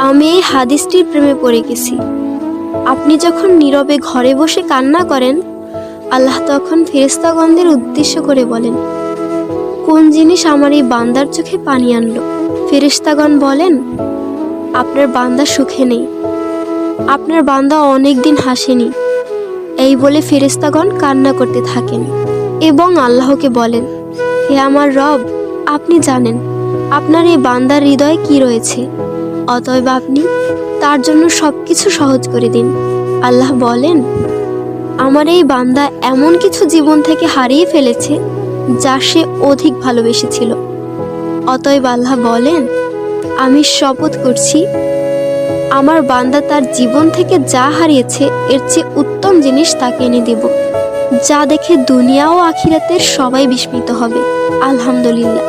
আমি এই হাদিসটির প্রেমে পড়ে গেছি। আপনি যখন নীরবে ঘরে বসে কান্না করেন, আল্লাহ তখন ফেরেশতাগণদের উদ্দেশ্য করে বলেন, কোন জিনিস আমার এই বান্দার চোখে পানি আনলো? ফেরেশতাগণ বলেন, আপনার বান্দা সুখে নেই, আপনার বান্দা অনেক দিন হাসেনি। এই বলে ফেরেশতাগণ কান্না করতে থাকেন এবং আল্লাহকে বলেন, হে আমার রব, আপনি জানেন আপনার এই বান্দার হৃদয়ে কি রয়েছে, অতএব আপনি তার জন্য সবকিছু সহজ করে দিন। আল্লাহ বলেন, আমার এই বান্দা এমন কিছু জীবন থেকে হারিয়ে ফেলেছে যা সে অধিক ভালোবেসেছিল। অতএব আল্লাহ বলেন, আমি শপথ করছি, আমার বান্দা তার জীবন থেকে যা হারিয়েছে এর চেয়ে উত্তম জিনিস তাকে এনে দেব, যা দেখে দুনিয়া ও আখিরাতের সবাই বিস্মিত হবে। আলহামদুলিল্লাহ।